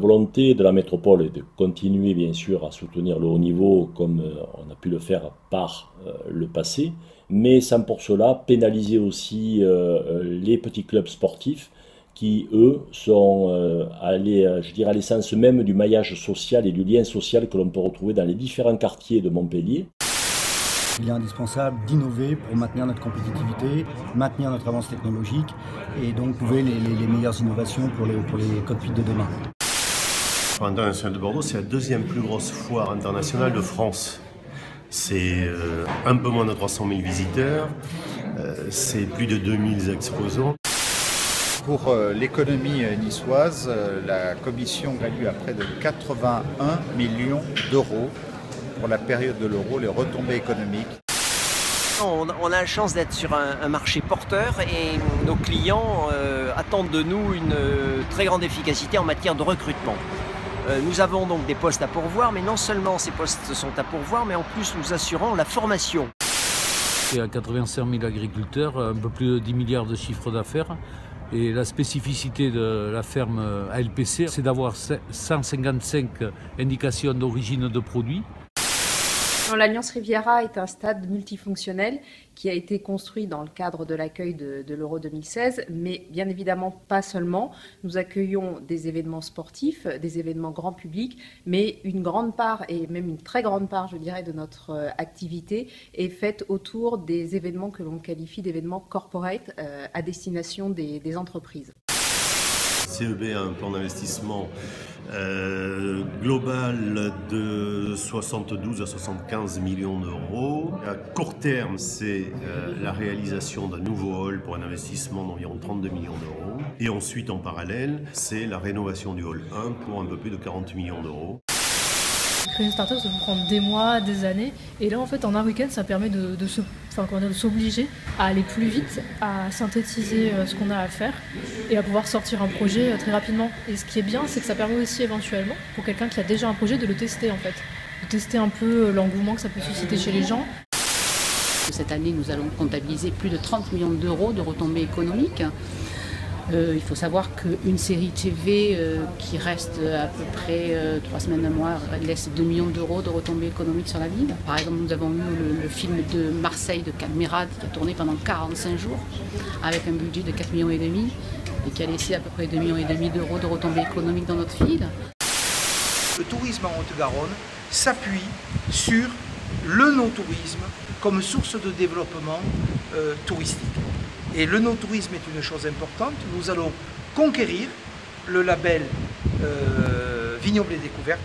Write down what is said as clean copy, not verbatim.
volonté de la métropole est de continuer bien sûr à soutenir le haut niveau comme on a pu le faire par le passé, mais sans pour cela pénaliser aussi les petits clubs sportifs qui, eux, sont je dirais, à l'essence même du maillage social et du lien social que l'on peut retrouver dans les différents quartiers de Montpellier. Il est indispensable d'innover pour maintenir notre compétitivité, maintenir notre avance technologique et donc trouver les meilleures innovations pour les cockpits de demain. La Foire internationale de Bordeaux, c'est la deuxième plus grosse foire internationale de France. C'est un peu moins de 300 000 visiteurs, c'est plus de 2000 exposants. Pour l'économie niçoise, la commission value à près de 81 millions d'euros pour la période de l'euro, les retombées économiques. On a la chance d'être sur un marché porteur et nos clients attendent de nous une très grande efficacité en matière de recrutement. Nous avons donc des postes à pourvoir, mais non seulement ces postes sont à pourvoir, mais en plus nous assurons la formation. Il y a 85 000 agriculteurs, un peu plus de 10 milliards de chiffre d'affaires. Et la spécificité de la ferme ALPC, c'est d'avoir 155 indications d'origine de produits. L'Alliance Riviera est un stade multifonctionnel qui a été construit dans le cadre de l'accueil de l'Euro 2016, mais bien évidemment pas seulement. Nous accueillons des événements sportifs, des événements grand public, mais une grande part, et même une très grande part, je dirais, de notre activité est faite autour des événements que l'on qualifie d'événements corporate à destination des entreprises. CEB a un plan d'investissement global de 72 à 75 millions d'euros. À court terme, c'est la réalisation d'un nouveau hall pour un investissement d'environ 32 millions d'euros. Et ensuite, en parallèle, c'est la rénovation du hall 1 pour un peu plus de 40 millions d'euros. Créer une start-up, ça peut prendre des mois, des années. Et là, en fait, en un week-end, ça permet de s'obliger à aller plus vite, à synthétiser ce qu'on a à faire et à pouvoir sortir un projet très rapidement. Et ce qui est bien, c'est que ça permet aussi éventuellement, pour quelqu'un qui a déjà un projet, de le tester en fait. De tester un peu l'engouement que ça peut susciter chez les gens. Cette année, nous allons comptabiliser plus de 30 millions d'euros de retombées économiques. Il faut savoir qu'une série TV qui reste à peu près 3 semaines, un mois, laisse 2 millions d'euros de retombées économiques sur la ville. Par exemple, nous avons eu le film de Marseille de Cadmerade qui a tourné pendant 45 jours avec un budget de 4,5 millions et qui a laissé à peu près 2,5 millions d'euros de retombées économiques dans notre ville. Le tourisme en Haute-Garonne s'appuie sur le no-tourisme comme source de développement touristique. Et le no-tourisme est une chose importante. Nous allons conquérir le label Vignoble et Découverte